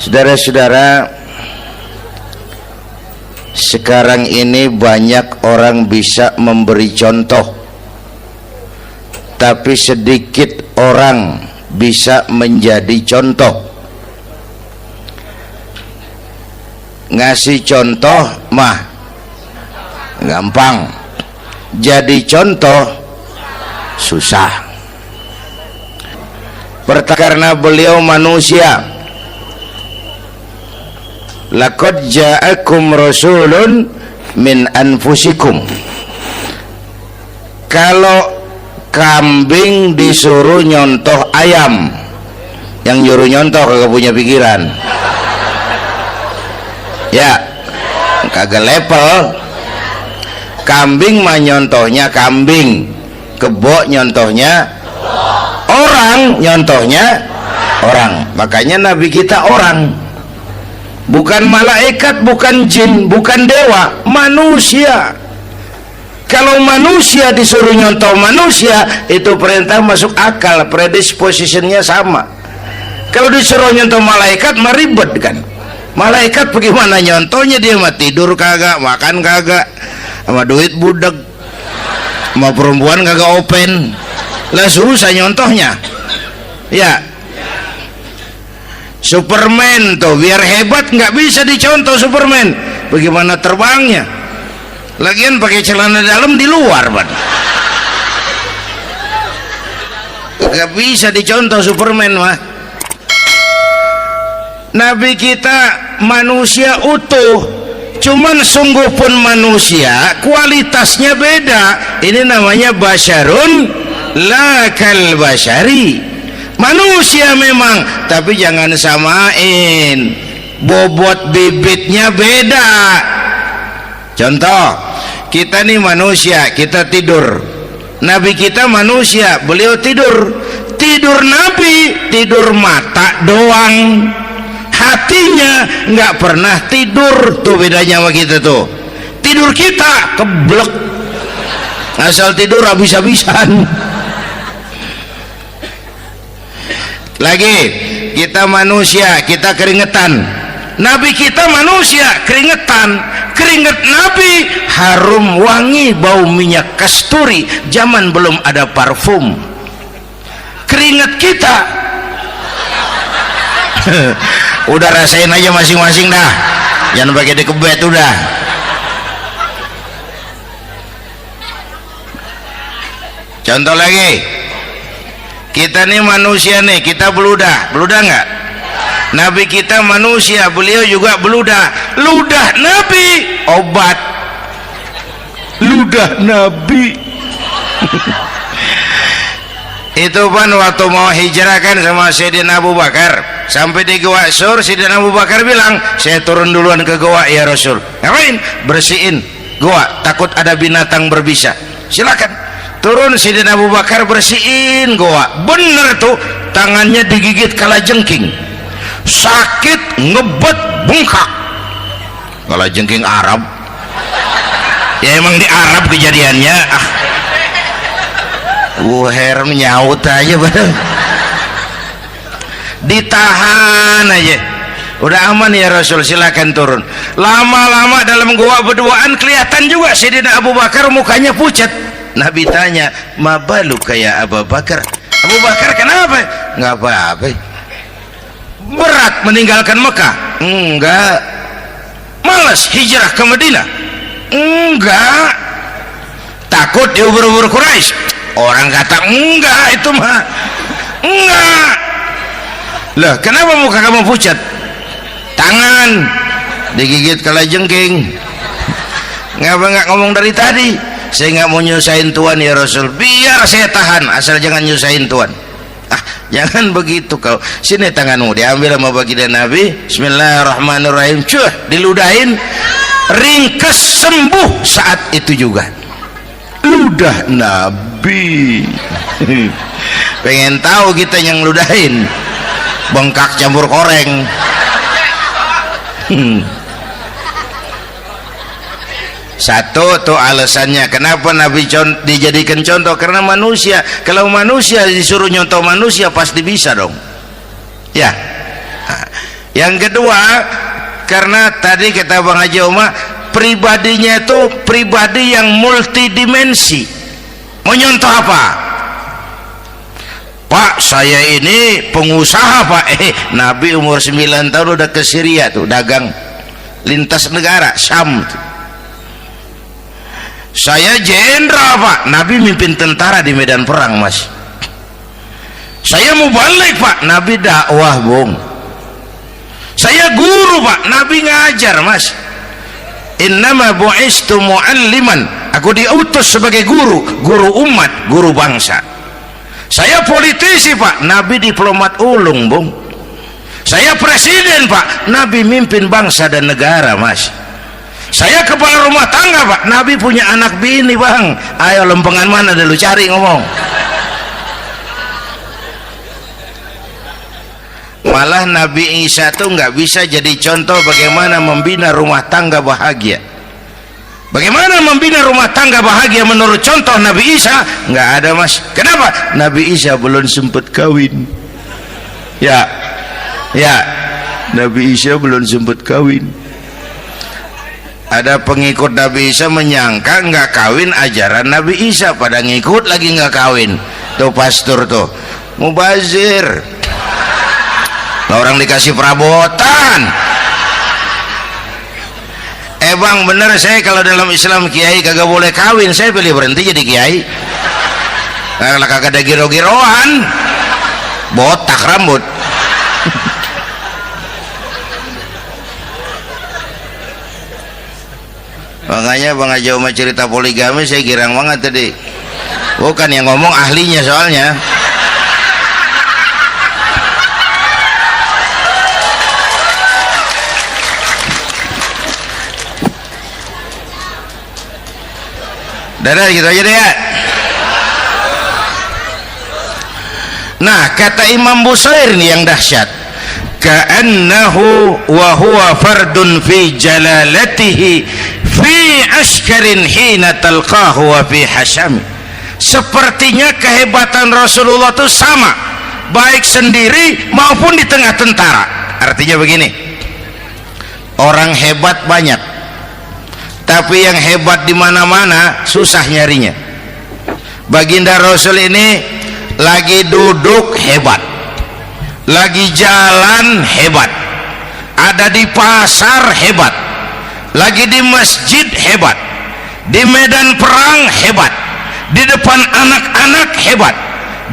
Saudara-saudara, sekarang ini banyak orang bisa memberi contoh, tapi sedikit orang bisa menjadi contoh. Ngasih contoh mah gampang, jadi contoh susah. Karena beliau manusia. Laqad ja'akum rasulun min anfusikum. Kalau kambing disuruh nyontoh ayam, yang nyuruh nyontoh kagak punya pikiran, ya kagak level. Kambing mah nyontohnya kambing, kebo nyontohnya orang, nyontohnya orang. Makanya Nabi kita orang, bukan malaikat, bukan jin, bukan dewa, manusia. Kalau manusia disuruh nyontoh manusia, itu perintah masuk akal, predispositionnya sama. Kalau disuruh nyontoh malaikat mah ribet kan. Malaikat bagaimana nyontohnya, dia mah tidur kagak, makan kagak, sama duit budak, sama perempuan kagak open, lah susah nyontohnya. Ya, Superman tuh biar hebat nggak bisa dicontoh Superman, bagaimana terbangnya, lagian pakai celana dalam di luar ban, nggak bisa dicontoh Superman mah. Nabi kita manusia utuh, cuman sungguh pun manusia, kualitasnya beda. Ini namanya basyarun la kal basyari, manusia memang, tapi jangan samain, bobot bibitnya beda. Contoh, kita nih manusia, kita tidur. Nabi kita manusia, beliau tidur. Tidur Nabi, tidur mata doang, hatinya nggak pernah tidur. Tuh bedanya sama kita tuh. Tidur kita keblek, asal tidur habis-habisan. Lagi, kita manusia, kita keringetan. Nabi kita manusia, keringetan. Keringet Nabi harum wangi, bau minyak kasturi, zaman belum ada parfum. Keringet kita udah rasain aja masing-masing dah, jangan pakai dikebet udah. Contoh lagi, kita nih manusia nih, kita beludah nggak? Nabi kita manusia, beliau juga beludah. Ludah Nabi obat, ludah Nabi itu kan waktu mau hijrah kan sama Sayyidina Abu Bakar, sampai di Gua Sur, Sayyidina Abu Bakar bilang, saya turun duluan ke gua ya Rasul. Ngapain? Bersihin gua, takut ada binatang berbisa. Silakan turun. Sayyidina Abu Bakar bersihin gua, bener tuh, tangannya digigit kalajengking, sakit, ngebet, bengkak. Kalajengking Arab ya, emang di Arab kejadiannya. Heran nyaut aja bener. Ditahan aja, udah aman ya Rasul, silakan turun. Lama-lama dalam gua berduaan kelihatan juga Sayyidina Abu Bakar mukanya pucat. Nabi tanya, mabalu kayak Abu Bakar? Abu Bakar kenapa? Nggak apa-apa. Berat meninggalkan Mekah? Enggak. Malas hijrah ke Madinah? Enggak. Takut diubur-ubur Quraisy? Orang kata enggak, itu mah enggak. Lah kenapa muka kamu pucat? Tangan digigit kalajengking. Ngapa nggak ngomong dari tadi? Saya nggak mau nyusahin Tuhan ya Rasul, biar saya tahan, asal jangan nyusahin Tuhan. Jangan begitu kau. Sini tanganmu, diambil sama baginda Nabi. Bismillahirrahmanirrahim. Cuh, diludahin, ringkes, sembuh saat itu juga. Ludah Nabi. Pengen tahu kita yang ludahin, bengkak campur koreng. Satu tuh alasannya kenapa Nabi dijadikan contoh, karena manusia. Kalau manusia disuruh nyontoh manusia pasti bisa dong ya. Yang kedua, karena tadi kata Bang Haji Oma, pribadinya itu pribadi yang multidimensi. Mau nyontoh apa? Pak, saya ini pengusaha Pak. Nabi umur 9 tahun udah ke Syria tuh, dagang lintas negara, Syam tuh. Saya jenderal Pak, Nabi mimpin tentara di medan perang Mas. Saya mau balik Pak, Nabi dakwah Bung. Saya guru Pak, Nabi ngajar Mas. Innama bu'istu mu'alliman, aku diutus sebagai guru, guru umat, guru bangsa. Saya politisi Pak, Nabi diplomat ulung Bung. Saya presiden Pak, Nabi mimpin bangsa dan negara Mas. Saya kepala rumah tangga Pak, Nabi punya anak bini Bang. Ayo lempengan mana dulu cari ngomong. Malah Nabi Isa tuh nggak bisa jadi contoh bagaimana membina rumah tangga bahagia. Bagaimana membina rumah tangga bahagia menurut contoh Nabi Isa? Nggak ada Mas. Kenapa? Nabi Isa belum sempat kawin. Ya, Nabi Isa belum sempat kawin. Ada pengikut Nabi Isa menyangka nggak kawin ajaran Nabi Isa, pada ngikut lagi nggak kawin. Tuh pastor tuh mubazir. Orang dikasih perabotan. Bang, bener saya kalau dalam Islam kiai kagak boleh kawin, saya pilih berhenti jadi kiai. Kalau kagak ada giro-giroan, botak rambut. Makanya Bang Haji Oma cerita poligami saya girang banget tadi. Bukan yang ngomong ahlinya soalnya. Dadah gitu aja deh ya. Nah, kata Imam Busair nih yang dahsyat, ka'annahu wa huwa fardun fi jalalatihi fi askarin hina talqahu wa fi hasham. Sepertinya kehebatan Rasulullah itu sama baik sendiri maupun di tengah tentara. Artinya begini, orang hebat banyak, tapi yang hebat di mana-mana susah nyarinya. Baginda Rasul ini lagi duduk hebat, lagi jalan hebat, ada di pasar hebat, lagi di masjid hebat, di medan perang hebat, di depan anak-anak hebat,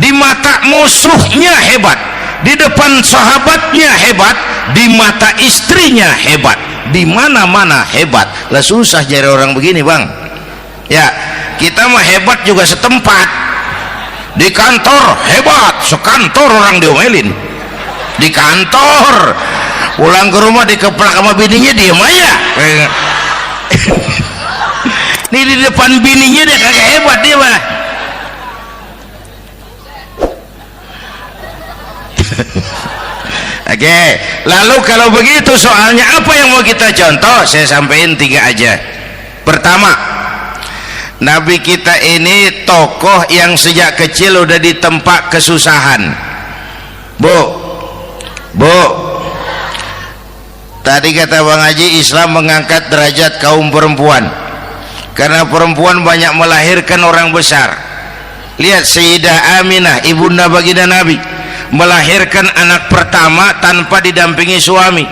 di mata musuhnya hebat, di depan sahabatnya hebat, di mata istrinya hebat, di mana-mana hebat. Lah susah cari orang begini Bang. Ya, kita mah hebat juga setempat. Di kantor hebat, sekantor orang diomelin. Di kantor, pulang ke rumah dikeplak sama bininya diem aja. Nih di depan bininya dia kagak hebat dia mah. Oke, lalu kalau begitu soalnya apa yang mau kita contoh? Saya sampaikan 3 aja. Pertama, Nabi kita ini tokoh yang sejak kecil udah ditempa kesusahan. Bu, tadi kata Bang Haji, Islam mengangkat derajat kaum perempuan karena perempuan banyak melahirkan orang besar. Lihat Sayyidah Aminah, ibunda baginda Nabi, melahirkan anak pertama tanpa didampingi suami.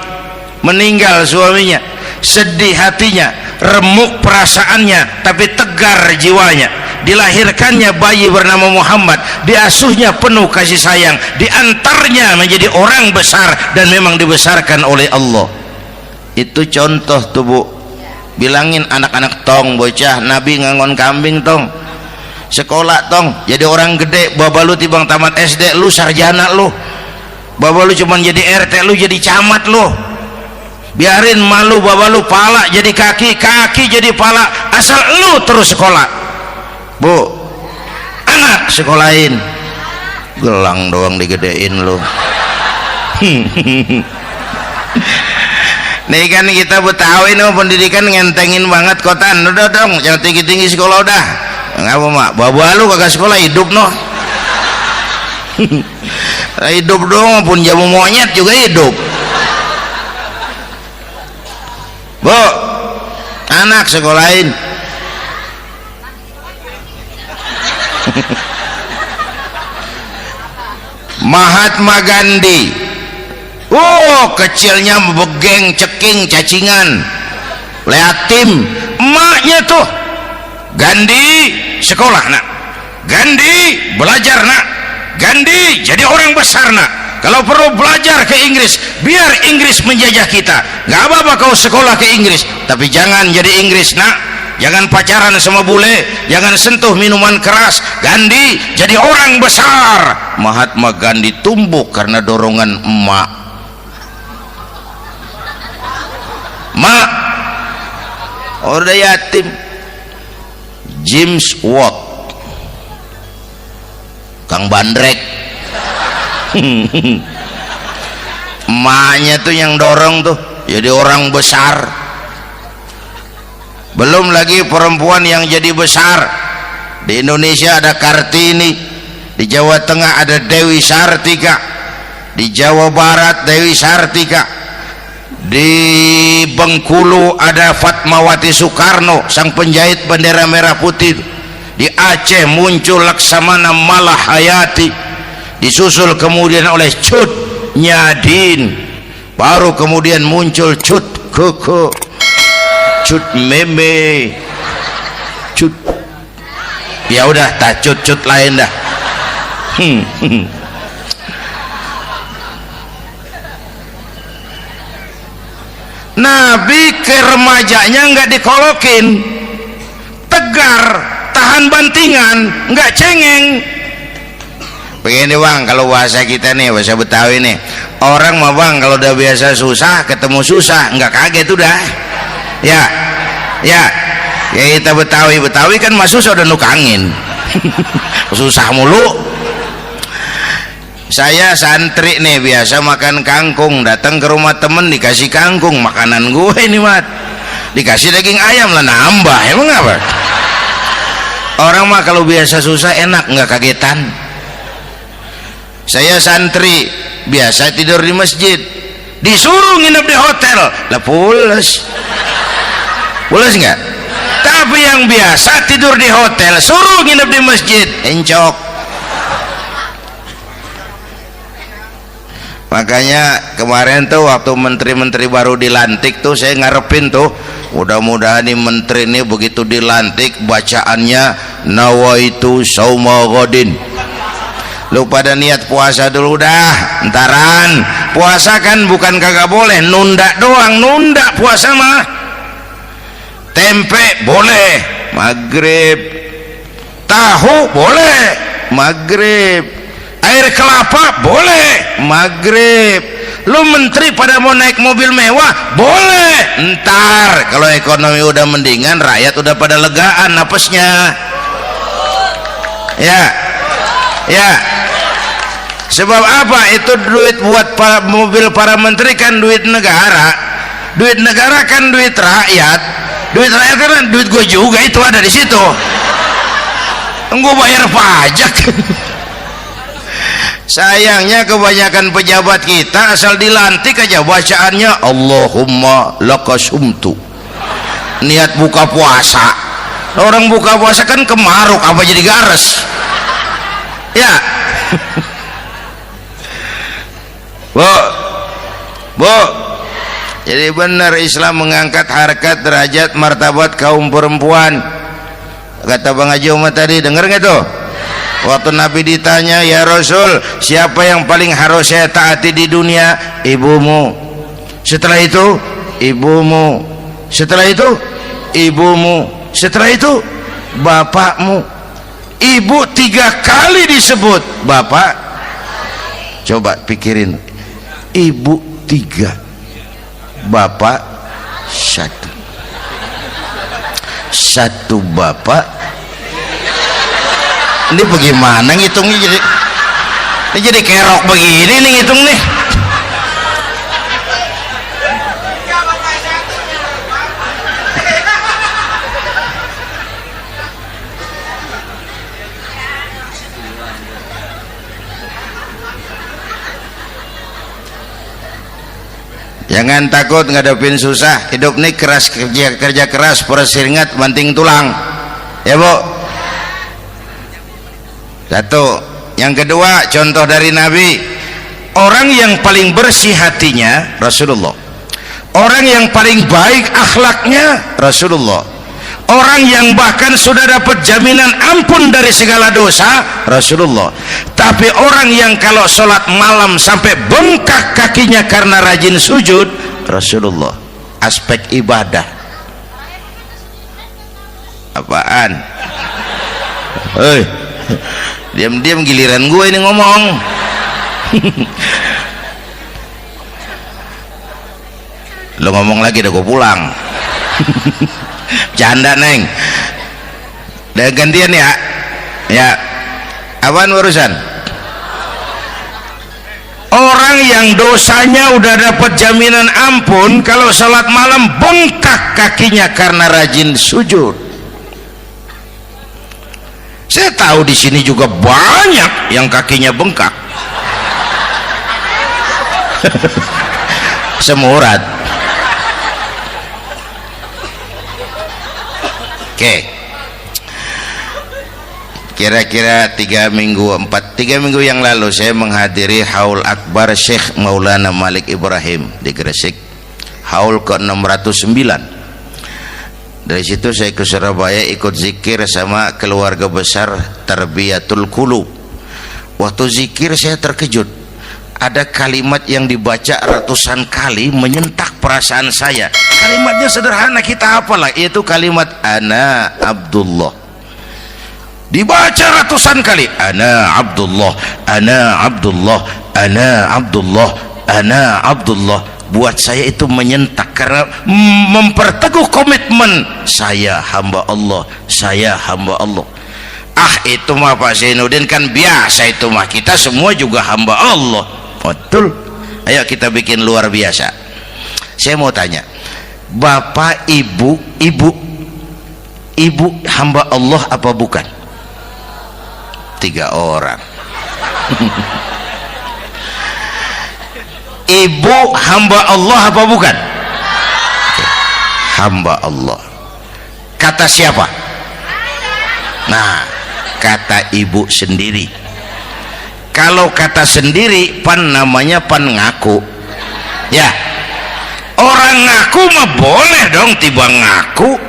Meninggal suaminya, sedih hatinya, remuk perasaannya, tapi tegar jiwanya. Dilahirkannya bayi bernama Muhammad, diasuhnya penuh kasih sayang, diantarnya menjadi orang besar dan memang dibesarkan oleh Allah. Itu contoh tuh Bu. Bilangin anak-anak tong, bocah Nabi ngangon kambing tong, sekolah tong, jadi orang gede. Baba lu tibang tamat SD, lu sarjana lu. Baba lu cuman jadi RT, lu jadi camat lu. Biarin malu baba lu, pala jadi kaki, kaki jadi pala, asal lu terus sekolah. Bu, anak sekolahin, gelang doang digedein lu. Nih kan kita Betawi nih pendidikan ngentengin banget kotaan. Udah dong, jangan tinggi-tinggi sekolah udah. Ngapa mak? Baba lu kagak sekolah hidup noh. Hidup dong, pun jamu monyet juga hidup. Bu, anak sekolahin. Mahatma Gandhi, kecilnya begeng, ceking, cacingan, liatim. Emaknya tuh, Gandhi sekolah nak, Gandhi belajar nak, Gandhi jadi orang besar nak. Kalau perlu belajar ke Inggris, biar Inggris menjajah kita. Gak apa-apa kau sekolah ke Inggris, tapi jangan jadi Inggris nak. Jangan pacaran sama bule, jangan sentuh minuman keras. Gandhi jadi orang besar. Mahatma Gandhi tumbuh karena dorongan emak. Mak, udah yatim. James Watt, Kang Bandrek. Emaknya tuh yang dorong tuh jadi orang besar. Belum lagi perempuan yang jadi besar. Di Indonesia ada Kartini, di Jawa Tengah ada Dewi Sartika, di Jawa Barat Dewi Sartika, di Bengkulu ada Fatmawati Soekarno, sang penjahit bendera merah putih. Di Aceh muncul Laksamana Malahayati, disusul kemudian oleh Cut Nyadin, baru kemudian muncul Cut Koko, Cut Meme, Cut, ya udah tak cut lain dah. Nabi ke remajanya nggak dikolokin, tegar, tahan bantingan, nggak cengeng. Begini bang, kalau bahasa kita nih, bahasa Betawi nih, orang mah bang kalau udah biasa susah ketemu susah nggak kaget udah. Ya kita Betawi kan mah susah udah nukangin. Susah mulu. Saya santri nih biasa makan kangkung, datang ke rumah temen dikasih kangkung, makanan gue ini mat, dikasih daging ayam lah nambah, emang apa? Orang mah kalau biasa susah enak nggak kagetan. Saya santri biasa tidur di masjid, disuruh nginep di hotel lah pules nggak? Tapi yang biasa tidur di hotel suruh nginep di masjid encok. Makanya kemarin tuh waktu menteri-menteri baru dilantik tuh saya ngarepin tuh, mudah-mudahan nih menteri ini begitu dilantik bacaannya nawaitu sauma ghadin. Lu pada niat puasa dulu dah, entaran. Puasa kan bukan kagak boleh, nunda doang, nunda puasa mah. Tempe boleh maghrib, tahu boleh maghrib, air kelapa boleh maghrib. Lu menteri pada mau naik mobil mewah boleh, ntar kalau ekonomi udah mendingan, rakyat udah pada legaan napasnya. Ya sebab apa? Itu duit buat mobil para menteri kan duit negara. Duit negara kan duit rakyat. Duit rakyat kan duit gue juga, itu ada di situ. Gue bayar pajak. Sayangnya kebanyakan pejabat kita asal dilantik aja bacaannya Allahumma lakasumtu, niat buka puasa. Orang buka puasa kan kemaruk, apa jadi gares ya? Bu, jadi benar Islam mengangkat harkat, derajat, martabat kaum perempuan. Kata Bang Haji Umar tadi, dengar nggak tuh? Waktu Nabi ditanya, ya Rasul, siapa yang paling harus saya taati di dunia? Ibumu. Setelah itu ibumu. Setelah itu ibumu. Setelah itu bapakmu. Ibu 3 kali disebut, bapak coba pikirin, ibu 3, bapak 1 bapak. Ini bagaimana ngitungnya? Jadi kerok begini nih ngitung nih. Jangan takut ngadepin susah. Hidup nih keras, kerja keras, perseringat banting tulang. Ya Bu. Satu. Yang kedua, contoh dari Nabi, orang yang paling bersih hatinya Rasulullah, orang yang paling baik akhlaknya Rasulullah, orang yang bahkan sudah dapat jaminan ampun dari segala dosa Rasulullah. Tapi orang yang kalau sholat malam sampai bengkak kakinya karena rajin sujud Rasulullah. Aspek ibadah apaan? Diam-diam giliran gue ini ngomong. Lo ngomong lagi dah gue pulang. Canda neng. Udah gantian ya. Ya. Apaan urusan? Orang yang dosanya udah dapat jaminan ampun kalau salat malam bengkak kakinya karena rajin sujud. Saya tahu di sini juga banyak yang kakinya bengkak. Semurat. Oke. Kira-kira 3 minggu yang lalu saya menghadiri haul akbar Syekh Maulana Malik Ibrahim di Gresik, haul ke-609. Dari situ saya ke Surabaya ikut zikir sama keluarga besar Tarbiyatul Qulub. Waktu zikir saya terkejut, ada kalimat yang dibaca ratusan kali menyentak perasaan saya. Kalimatnya sederhana, kita hafalah, yaitu kalimat ana Abdullah. Dibaca ratusan kali, ana Abdullah, ana Abdullah, ana Abdullah, ana Abdullah. Buat saya itu menyentak karena memperteguh komitmen saya hamba Allah, saya hamba Allah. Itu mah Pak Zainuddin kan biasa, itu mah kita semua juga hamba Allah. Betul. Ayo kita bikin luar biasa. Saya mau tanya, Bapak Ibu hamba Allah apa bukan? 3 orang. Ibu hamba Allah apa bukan? Hamba Allah. Kata siapa? Nah, kata ibu sendiri. Kalau kata sendiri pan namanya pan ngaku. Ya. Orang ngaku mah boleh dong, tiba ngaku.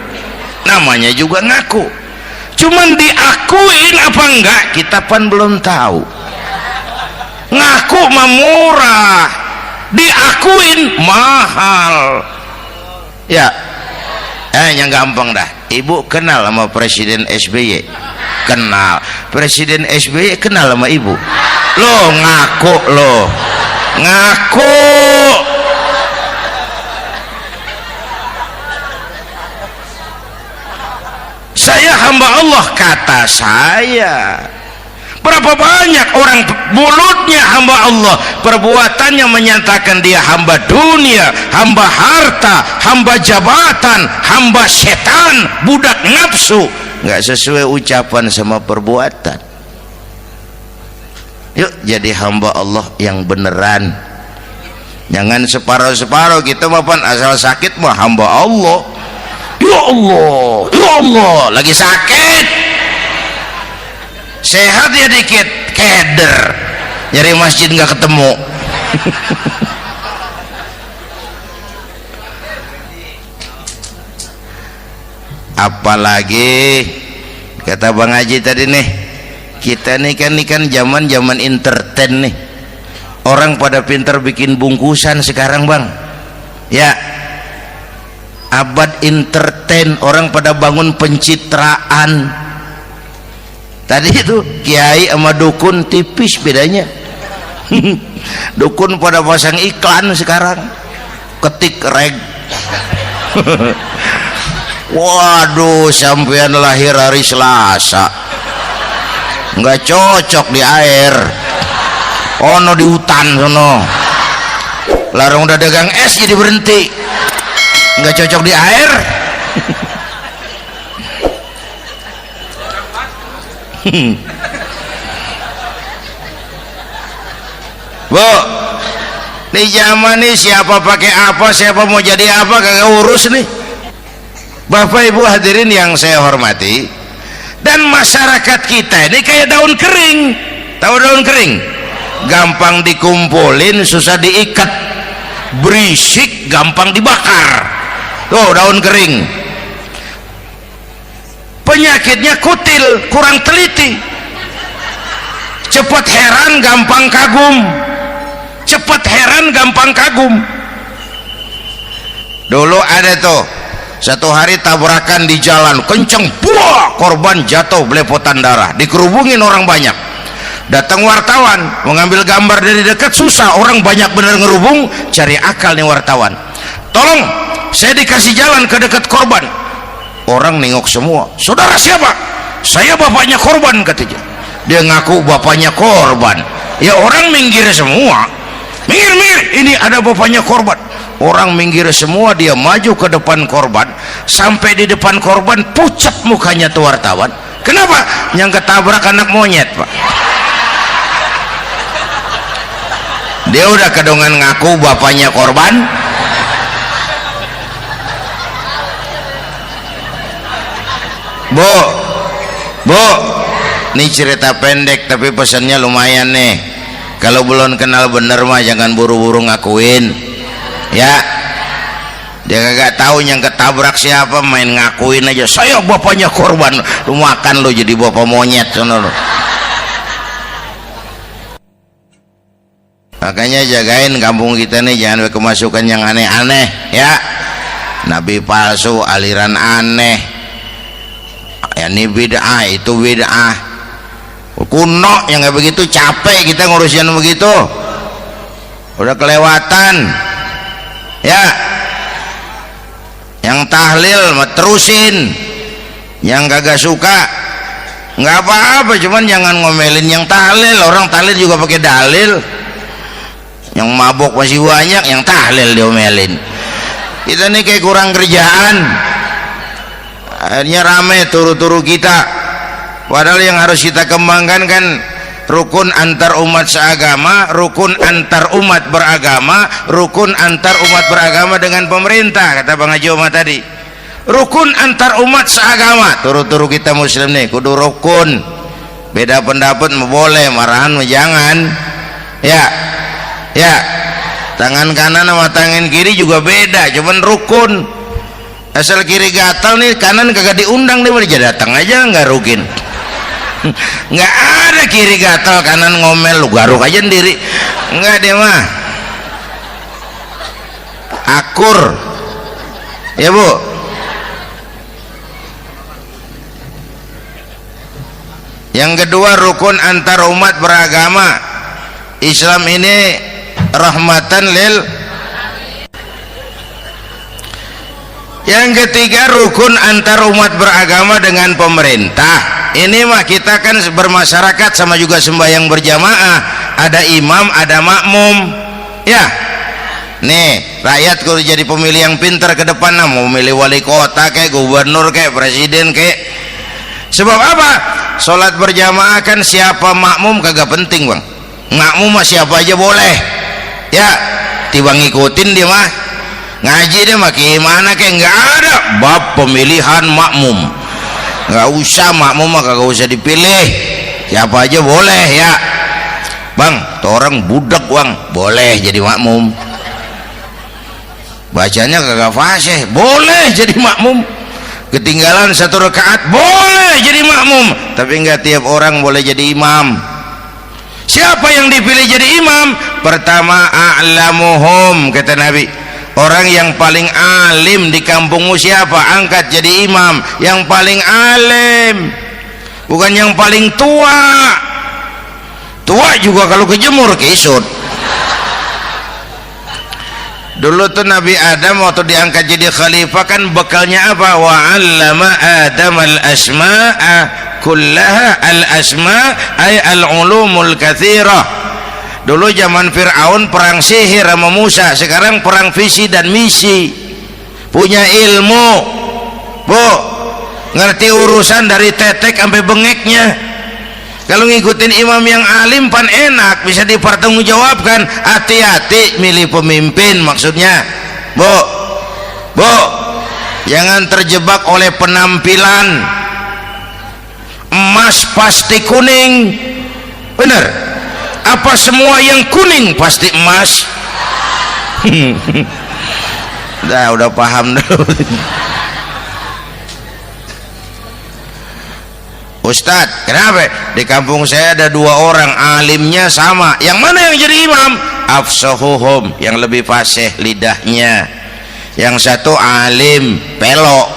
Namanya juga ngaku. Cuman diakuin apa enggak kita pan belum tahu. Ngaku mah murah, diakuin mahal. Ya, yang gampang dah. Ibu kenal sama Presiden SBY? Kenal. Presiden SBY kenal sama ibu? Lo ngaku, lo ngaku. Saya hamba Allah, kata saya. Berapa banyak orang mulutnya hamba Allah, perbuatannya menyatakan dia hamba dunia, hamba harta, hamba jabatan, hamba setan, budak nafsu. Nggak sesuai ucapan sama perbuatan. Yuk jadi hamba Allah yang beneran. Jangan separuh-separuh gitu mapan, asal sakit mah hamba Allah. Ya Allah, ya Allah, lagi sakit. Sehat ya dikit, keder, nyari masjid nggak ketemu. Apalagi kata Bang Haji tadi nih, kita nih kan zaman entertain nih. Orang pada pintar bikin bungkusan sekarang Bang. Ya, abad entertain, orang pada bangun pencitraan. Tadi itu kiai sama dukun tipis bedanya. Dukun pada pasang iklan sekarang, ketik reg. Waduh, sampean lahir hari Selasa, nggak cocok di air, ono di hutan sono. Larang udah dagang es jadi berhenti, nggak cocok di air. Bu, Di zaman ini siapa pakai apa, siapa mau jadi apa, kagak urus nih. Bapak Ibu hadirin yang saya hormati, dan masyarakat kita ini kayak daun kering. Tahu daun kering? Gampang dikumpulin, susah diikat, berisik, gampang dibakar. Tuh daun kering. Penyakitnya kutil, kurang teliti, cepat heran, gampang kagum. Cepat heran, gampang kagum. Dulu ada tuh satu hari tabrakan di jalan kenceng, buah, korban jatuh belepotan darah, dikerubungin orang banyak. Datang wartawan mengambil gambar dari dekat, susah, orang banyak bener ngerubung. Cari akal nih wartawan, tolong saya dikasih jalan ke dekat korban. Orang nengok semua, saudara siapa? Saya bapaknya korban, katanya. Dia ngaku bapaknya korban. Ya orang minggir semua, minggir, ini ada bapaknya korban. Orang minggir semua, dia maju ke depan korban. Sampai di depan korban pucat mukanya tuh wartawan. Kenapa? Yang ketabrak anak monyet, Pak. Dia udah kedongan ngaku bapaknya korban. Bu, ini cerita pendek tapi pesannya lumayan nih. Kalau belum kenal bener mah jangan buru-buru ngakuin, ya. Dia kagak tahu yang ketabrak siapa, main ngakuin aja, saya bapaknya korban. Lu makan lu jadi bapak monyet sono lu. Makanya jagain kampung kita nih, jangan kemasukan yang aneh-aneh, ya. Nabi palsu, aliran aneh, ya ini bid'ah, itu bid'ah kuno yang kayak begitu. Capek kita ngurusin begitu, udah kelewatan, ya. Yang tahlil terusin, yang kagak suka nggak apa-apa, cuman jangan ngomelin yang tahlil. Orang tahlil juga pakai dalil. Yang mabok masih banyak, yang tahlil diomelin. Kita nih kayak kurang kerjaan, akhirnya rame turu-turu kita. Padahal yang harus kita kembangkan kan rukun antar umat seagama, rukun antar umat beragama, rukun antar umat beragama dengan pemerintah, kata Bang Haji Omar tadi. Rukun antar umat seagama, turu-turu kita muslim nih kudu rukun. Beda pendapat boleh, marahan jangan, ya. Ya, tangan kanan sama tangan kiri juga beda, cuman rukun. Asal kiri gatal nih, kanan kagak diundang, dia boleh datang aja, nggak rukin. Nggak ada kiri gatal kanan ngomel, lu garuk aja sendiri. Nggak, dia mah akur, ya Bu. Yang kedua, rukun antar umat beragama. Islam ini rahmatan lil. Yang ketiga, rukun antar umat beragama dengan pemerintah. Ini mah kita kan bermasyarakat sama juga sembahyang berjamaah, ada imam, ada makmum, ya. Nih rakyat kalau jadi pemilih yang pintar ke depan, nah, mau milih wali kota kayak gubernur kayak presiden kayak. Sebab apa? Sholat berjamaah kan siapa makmum kagak penting, Bang. Makmum mah siapa aja boleh, ya. Tiba ngikutin dia mah, ngaji dia mah gimana kayak nggak ada bab pemilihan makmum, nggak usah. Makmum mah kagak usah dipilih, siapa aja boleh, ya. Bang, tuh orang budak, Bang, boleh jadi makmum. Bacanya kagak fasih, boleh jadi makmum. Ketinggalan satu rakaat, boleh jadi makmum. Tapi nggak tiap orang boleh jadi imam. Siapa yang dipilih jadi imam? Pertama, a'lamuhum, kata Nabi. Orang yang paling alim di kampungmu siapa? Angkat jadi imam. Yang paling alim, bukan yang paling tua. Tua juga kalau kejemur kisut. Dulu tuh Nabi Adam waktu diangkat jadi khalifah kan bekalnya apa? Wa 'allama Adam al-asma'a kullaha. Al-asma' ay al-ulumul katsirah. Dulu zaman Fir'aun perang sihir sama Musa, sekarang perang visi dan misi. Punya ilmu, Bu, ngerti urusan dari tetek sampai bengeknya. Kalau ngikutin imam yang alim pan enak, bisa dipertanggungjawabkan. Hati-hati milih pemimpin, maksudnya bu, jangan terjebak oleh penampilan. Emas pasti kuning, benar? Apa semua yang kuning pasti emas? Udah paham dulu. Ustadz, kenapa? Di kampung saya ada 2 orang alimnya sama. Yang mana yang jadi imam? Afsahuhum, yang lebih fasih lidahnya. Yang satu alim pelok,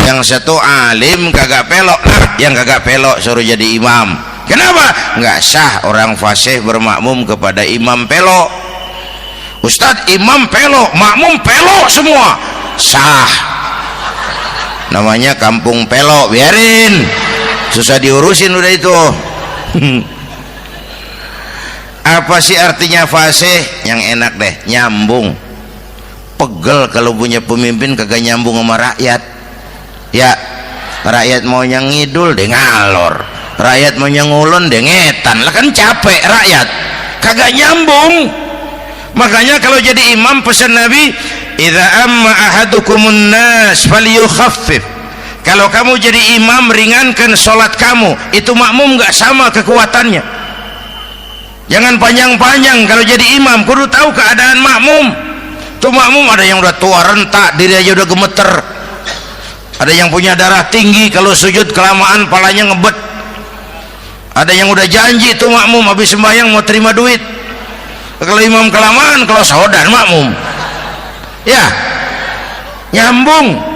yang satu alim kagak pelok. Nah, yang kagak pelok suruh jadi imam. Kenapa? Nggak sah orang fasih bermakmum kepada imam pelok. Ustadz, imam pelok, makmum pelok semua. Sah. Namanya kampung pelok, biarin. Susah diurusin udah itu. Apa sih artinya fasih? Yang enak deh, nyambung. Pegel kalau punya pemimpin kagak nyambung sama rakyat. Ya, rakyat mau yang ngidul deh ngalor, rakyat mau yang ngulon deh ngetan. Lah kan capek rakyat, kagak nyambung. Makanya kalau jadi imam pesan Nabi, idza amma ahadukumun nas falyukhaffif. Kalau kamu jadi imam, ringankan sholat kamu. Itu makmum nggak sama kekuatannya. Jangan panjang-panjang kalau jadi imam, kudu tahu keadaan makmum. Tuh makmum ada yang udah tua rentak, diri aja udah gemeter. Ada yang punya darah tinggi, kalau sujud kelamaan palanya ngebet. Ada yang udah janji tuh makmum habis sembahyang mau terima duit. Kalau imam kelamaan, kalau saudara makmum. Ya, nyambung.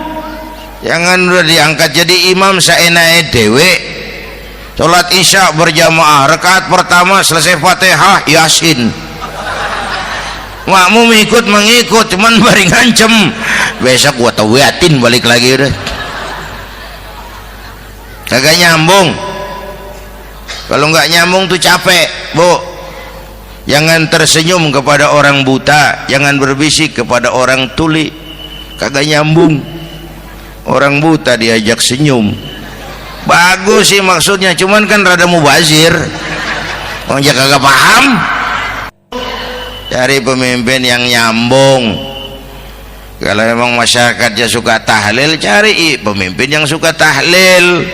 Jangan udah diangkat jadi imam saenake dhewe. Salat Isya berjamaah, rakaat pertama selesai Fatihah Yasin. Makmum ikut mengikut, cuman bari ngancem. Besok gua tawiatin balik lagi udah. Kagak nyambung. Kalau nggak nyambung tuh capek, Bu. Jangan tersenyum kepada orang buta, jangan berbisik kepada orang tuli. Kagak nyambung. Orang buta diajak senyum. Bagus sih maksudnya, cuman kan rada mubazir. Orang kagak paham. Cari pemimpin yang nyambung. Kalau memang masyarakatnya suka tahlil, cari pemimpin yang suka tahlil.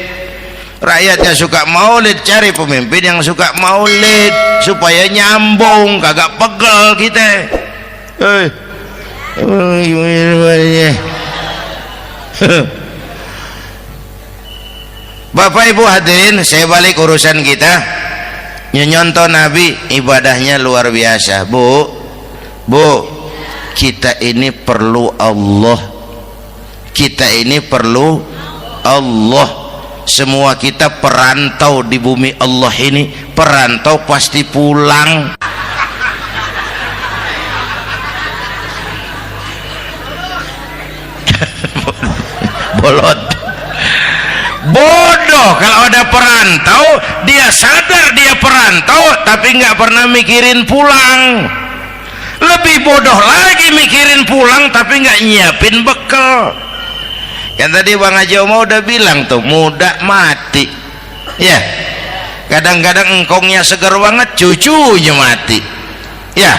Rakyatnya suka maulid, cari pemimpin yang suka maulid supaya nyambung, kagak pegel kita. Bapak Ibu hadirin, saya balik urusan kita. Nyontoh Nabi ibadahnya luar biasa. Bu, kita ini perlu Allah. Kita ini perlu Allah. Semua kita perantau di bumi Allah ini. Perantau pasti pulang. Bolot. Bodoh kalau ada perantau, dia sadar dia perantau tapi nggak pernah mikirin pulang. Lebih bodoh lagi mikirin pulang tapi nggak nyiapin bekal. Kan tadi Bang Haji Omah udah bilang tuh, muda mati. Ya, kadang-kadang engkongnya seger banget, cucunya mati. Ya,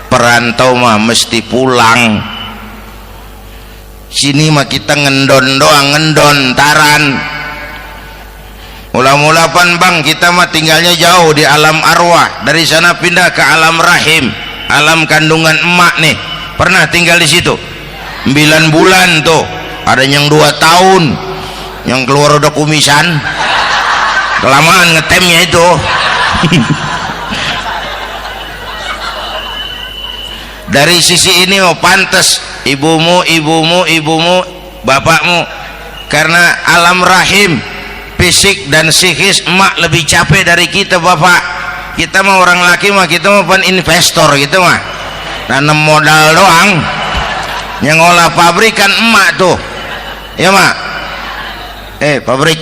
perantau mah mesti pulang. Sini mah kita ngendon doang, ngendon taran. Mula-mula pan Bang, kita mah tinggalnya jauh di alam arwah. Dari sana pindah ke alam rahim, alam kandungan emak nih. Pernah tinggal di situ 9 bulan tuh. Ada yang 2 tahun, yang keluar udah kumisan. Kelamaan ngetemnya itu. Dari sisi ini mau pantas ibumu, bapakmu, karena alam rahim, fisik dan psikis emak lebih capek dari kita bapak. Kita mah orang laki mah, kita mah pan investor gitu mah, nanam modal doang. Yang ngolah pabrik kan emak tuh, ya mak. Pabrik.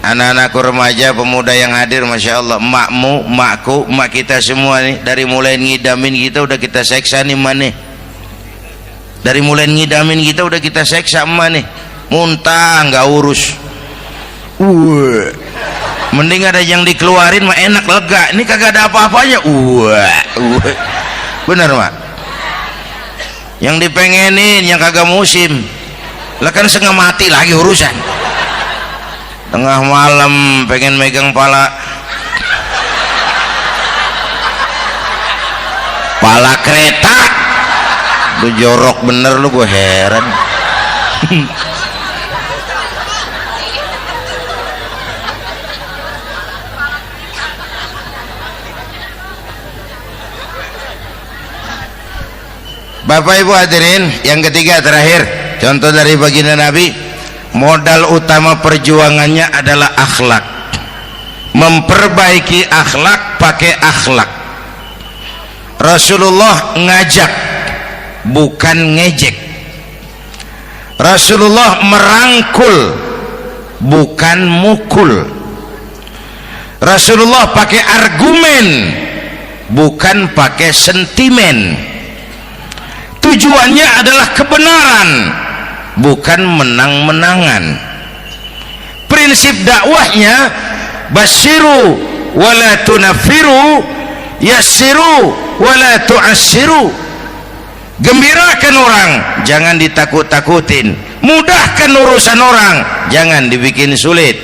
Anak-anakku remaja, pemuda yang hadir, masya Allah, emakmu, emakku, emak kita semua nih, dari mulai ngidamin kita udah kita seksa nih mana. Dari mulai ngidamin kita udah kita seksa emak nih, muntah nggak urus. Mending ada yang dikeluarin mah enak, lega. Ini kagak ada apa-apanya. Bener mak. Yang dipengenin yang kagak musim, lah kan setengah mati lagi urusan. Tengah malam pengen megang pala kereta, lu jorok bener lu, gue heran. Bapak Ibu hadirin, yang ketiga terakhir, contoh dari baginda Nabi, modal utama perjuangannya adalah akhlak. Memperbaiki akhlak, pakai akhlak. Rasulullah ngajak, bukan ngejek. Rasulullah merangkul, bukan mukul. Rasulullah pakai argumen, bukan pakai sentimen. Tujuannya adalah kebenaran, bukan menang-menangan. Prinsip dakwahnya basyiru wala tunafiru, yassiru wala tu'assiru. Gembirakan orang, jangan ditakut-takutin. Mudahkan urusan orang, jangan dibikin sulit.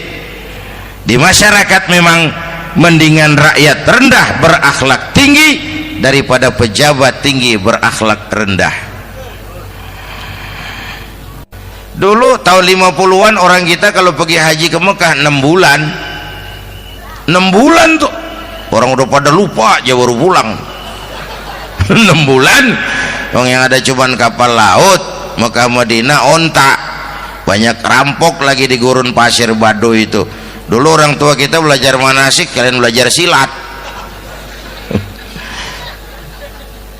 Di masyarakat memang mendingan rakyat rendah berakhlak tinggi daripada pejabat tinggi berakhlak rendah. Dulu tahun 50-an orang kita kalau pergi haji ke Mekah 6 bulan. 6 bulan tuh orang udah pada lupa aja baru pulang. 6 bulan yang ada cuman kapal laut, Mekah Madinah onta, banyak rampok lagi di gurun pasir Baduy itu. Dulu orang tua kita belajar manasik, kalian belajar silat.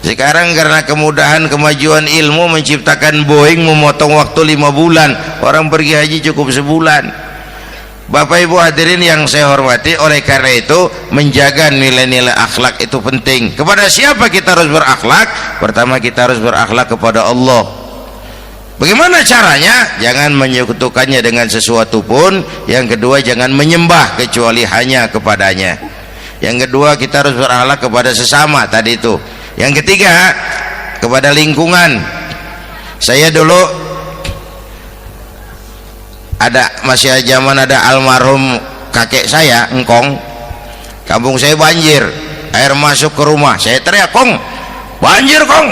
Sekarang karena kemudahan kemajuan ilmu menciptakan Boeing memotong waktu 5 bulan, orang pergi haji cukup sebulan. Bapak Ibu hadirin yang saya hormati, oleh karena itu menjaga nilai-nilai akhlak itu penting. Kepada siapa kita harus berakhlak? Pertama, kita harus berakhlak kepada Allah. Bagaimana caranya? Jangan menyekutukannya dengan sesuatu pun. Yang kedua, jangan menyembah kecuali hanya kepadanya. Yang kedua, kita harus berakhlak kepada sesama tadi itu. Yang ketiga, kepada lingkungan. Saya dulu masih zaman ada almarhum kakek saya, engkong. Kampung saya banjir, air masuk ke rumah. Saya teriak, "Kong, banjir, Kong."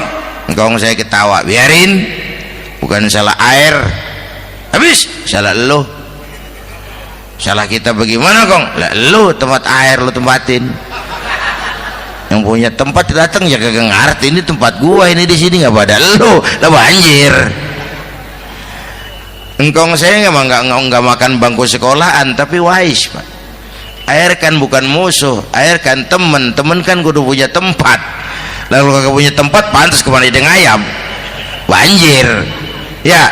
Engkong saya ketawa, "Biarin, bukan salah air." Habis, salah lu. Salah kita bagaimana, Kong? Lah lu tempat air lu tempatin. Yang punya tempat datang ya kagak ngerti, ini tempat gua, ini di sini nggak pada lu, lah banjir. Engkong saya nggak makan bangku sekolahan, tapi wise Pak. Air kan bukan musuh, air kan temen kan kudu punya tempat. Lalu kagak punya tempat, pantas kemana dia ngayam, banjir. Ya,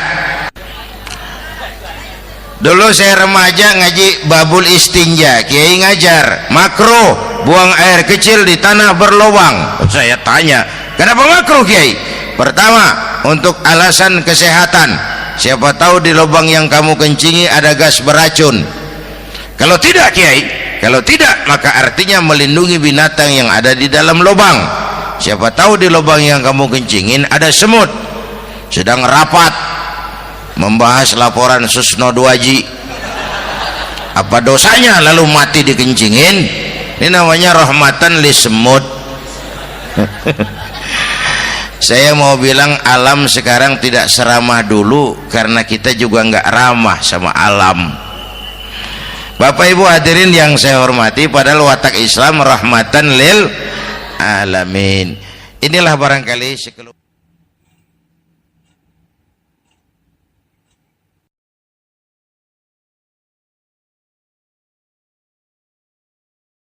dulu saya remaja ngaji babul istinja, kiai ngajar makruh buang air kecil di tanah berlubang. Saya tanya, kenapa makruh kiai? Pertama, untuk alasan kesehatan. Siapa tahu di lubang yang kamu kencingi ada gas beracun. Kalau tidak kiai, kalau tidak maka artinya melindungi binatang yang ada di dalam lubang. Siapa tahu di lubang yang kamu kencingin ada semut sedang rapat membahas laporan Susno 2Ji. Apa dosanya lalu mati dikencingin? Ini namanya rahmatan li semut. Saya mau bilang alam sekarang tidak seramah dulu karena kita juga nggak ramah sama alam. Bapak Ibu hadirin yang saya hormati, padahal watak Islam rahmatan lil alamin. Inilah barangkali sekelumit